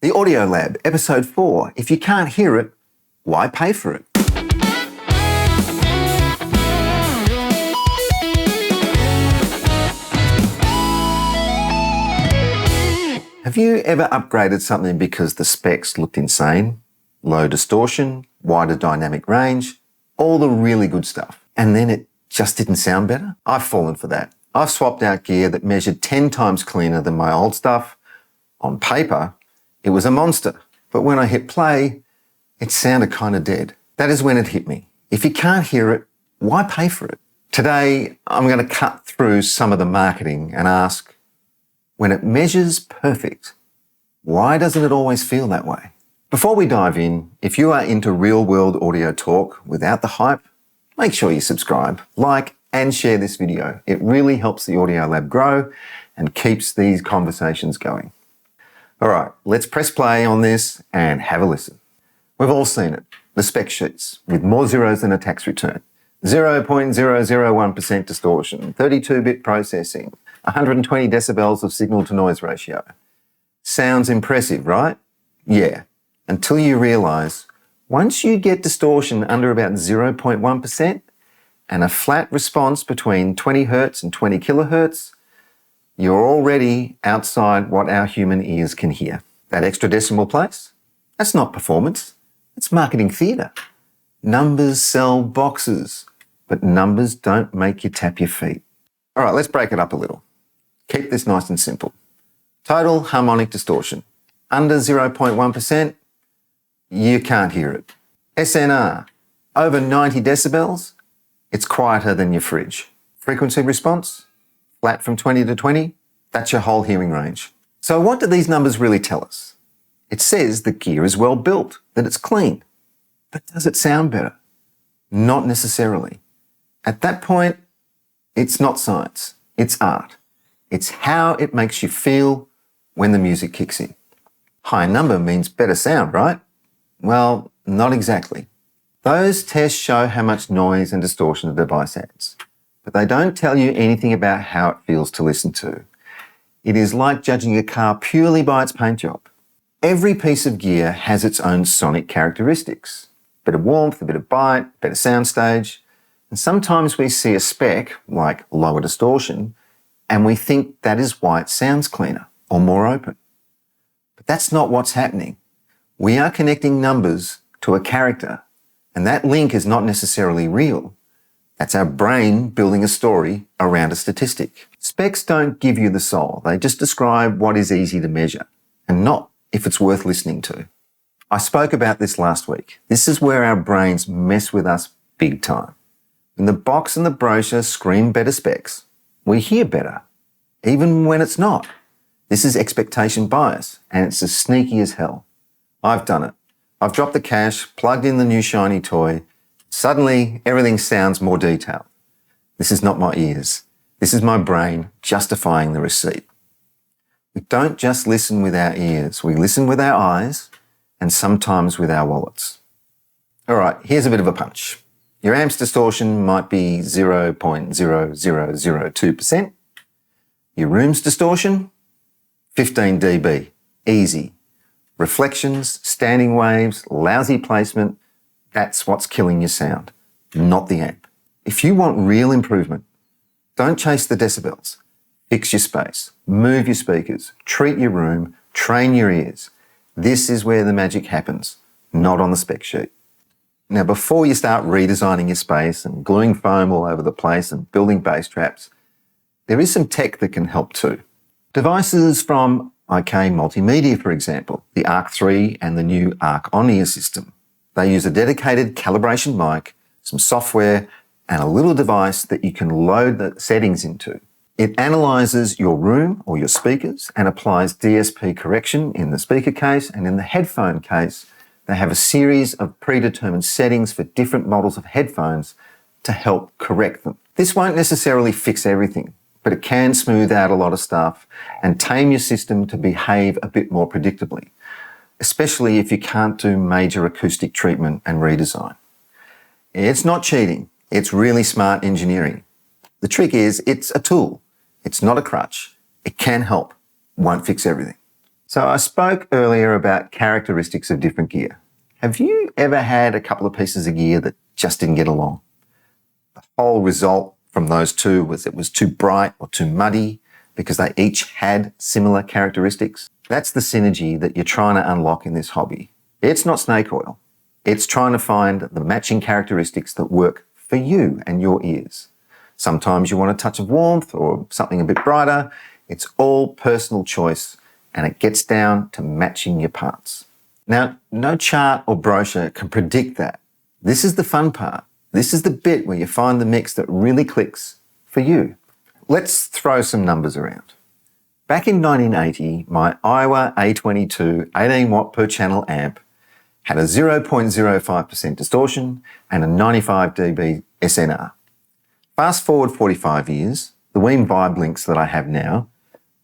The Audio Lab, Episode 4. If you can't hear it, why pay for it? Have you ever upgraded something because the specs looked insane? Low distortion, wider dynamic range, all the really good stuff. And then it just didn't sound better? I've fallen for that. I've swapped out gear that measured 10 times cleaner than my old stuff. On paper, it was a monster. But when I hit play, it sounded kind of dead. That is when it hit me. If you can't hear it, why pay for it? Today, I'm going to cut through some of the marketing and ask, when it measures perfect, why doesn't it always feel that way? Before we dive in, if you are into real-world audio talk without the hype, make sure you subscribe, like, and share this video. It really helps the Audio Lab grow and keeps these conversations going. All right, let's press play on this and have a listen. We've all seen it, the spec sheets, with more zeros than a tax return. 0.001% distortion, 32-bit processing, 120 decibels of signal-to-noise ratio. Sounds impressive, right? Yeah, until you realise, once you get distortion under about 0.1% and a flat response between 20 Hz and 20 kHz, you're already outside what our human ears can hear. That extra decimal place? That's not performance. It's marketing theatre. Numbers sell boxes, but numbers don't make you tap your feet. All right, let's break it up a little. Keep this nice and simple. Total harmonic distortion. Under 0.1%, you can't hear it. SNR, over 90 decibels, it's quieter than your fridge. Frequency response, flat from 20 to 20, that's your whole hearing range. So what do these numbers really tell us? It says the gear is well built, that it's clean. But does it sound better? Not necessarily. At that point, it's not science, it's art. It's how it makes you feel when the music kicks in. High number means better sound, right? Well, not exactly. Those tests show how much noise and distortion the device adds, but they don't tell you anything about how it feels to listen to. It is like judging a car purely by its paint job. Every piece of gear has its own sonic characteristics. A bit of warmth, a bit of bite, better soundstage, and sometimes we see a spec, like lower distortion, and we think that is why it sounds cleaner or more open. But that's not what's happening. We are connecting numbers to a character, and that link is not necessarily real. That's our brain building a story around a statistic. Specs don't give you the soul. They just describe what is easy to measure, and not if it's worth listening to. I spoke about this last week. This is where our brains mess with us big time. When the box and the brochure scream better specs, we hear better, even when it's not. This is expectation bias, and it's as sneaky as hell. I've done it. I've dropped the cash, plugged in the new shiny toy. Suddenly, everything sounds more detailed. This is not my ears. This is my brain justifying the receipt. We don't just listen with our ears. We listen with our eyes and sometimes with our wallets. All right, here's a bit of a punch. Your amp's distortion might be 0.0002%. Your room's distortion, 15 dB, easy. Reflections, standing waves, lousy placement, that's what's killing your sound, not the amp. If you want real improvement, don't chase the decibels. Fix your space, move your speakers, treat your room, train your ears. This is where the magic happens, not on the spec sheet. Now, before you start redesigning your space and gluing foam all over the place and building bass traps, there is some tech that can help too. Devices from IK Multimedia, for example, the Arc 3 and the new Arc On-Ear system. They use a dedicated calibration mic, some software, and a little device that you can load the settings into. It analyses your room or your speakers and applies DSP correction in the speaker case, and in the headphone case, they have a series of predetermined settings for different models of headphones to help correct them. This won't necessarily fix everything, but it can smooth out a lot of stuff and tame your system to behave a bit more predictably, especially if you can't do major acoustic treatment and redesign. It's not cheating, it's really smart engineering. The trick is, it's a tool. It's not a crutch. It can help, won't fix everything. So I spoke earlier about characteristics of different gear. Have you ever had a couple of pieces of gear that just didn't get along? The whole result from those two was it was too bright or too muddy because they each had similar characteristics. That's the synergy that you're trying to unlock in this hobby. It's not snake oil. It's trying to find the matching characteristics that work for you and your ears. Sometimes you want a touch of warmth or something a bit brighter. It's all personal choice, and it gets down to matching your parts. Now, no chart or brochure can predict that. This is the fun part. This is the bit where you find the mix that really clicks for you. Let's throw some numbers around. Back in 1980, my Iowa A22 18 watt per channel amp had a 0.05% distortion and a 95 dB SNR. Fast forward 45 years, the Weem Vibe links that I have now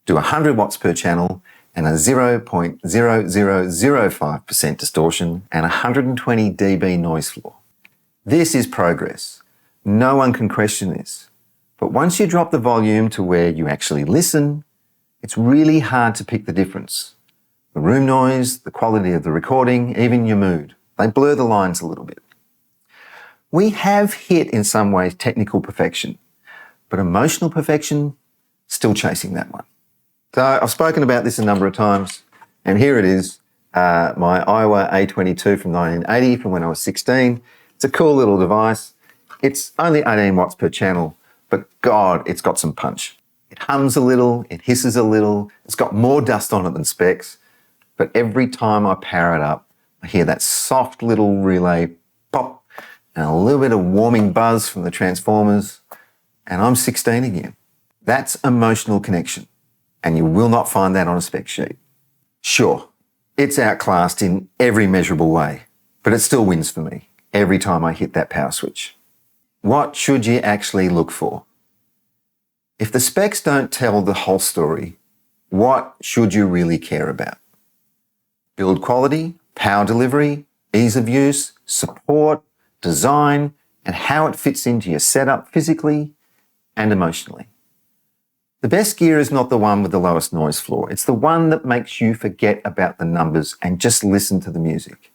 do 100 watts per channel and a 0.0005% distortion and 120 dB noise floor. This is progress. No one can question this. But once you drop the volume to where you actually listen, it's really hard to pick the difference. The room noise, the quality of the recording, even your mood, they blur the lines a little bit. We have hit in some ways technical perfection, but emotional perfection, still chasing that one. So I've spoken about this a number of times, and here it is, my Iowa A22 from 1980, from when I was 16. It's a cool little device. It's only 18 watts per channel, but God, it's got some punch. It hums a little, it hisses a little, it's got more dust on it than specs, but every time I power it up, I hear that soft little relay pop and a little bit of warming buzz from the transformers, and I'm 16 again. That's emotional connection, and you will not find that on a spec sheet. Sure, it's outclassed in every measurable way, but it still wins for me every time I hit that power switch. What should you actually look for? If the specs don't tell the whole story, what should you really care about? Build quality, power delivery, ease of use, support, design, and how it fits into your setup physically and emotionally. The best gear is not the one with the lowest noise floor. It's the one that makes you forget about the numbers and just listen to the music.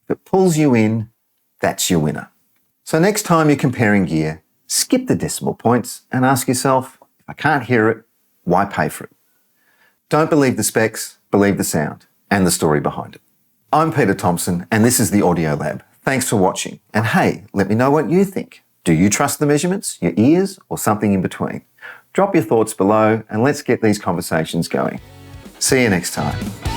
If it pulls you in, that's your winner. So next time you're comparing gear, skip the decimal points and ask yourself, if I can't hear it, why pay for it? Don't believe the specs, believe the sound and the story behind it. I'm Peter Thomson, and this is the Audio Lab. Thanks for watching. And hey, let me know what you think. Do you trust the measurements, your ears, or something in between? Drop your thoughts below and let's get these conversations going. See you next time.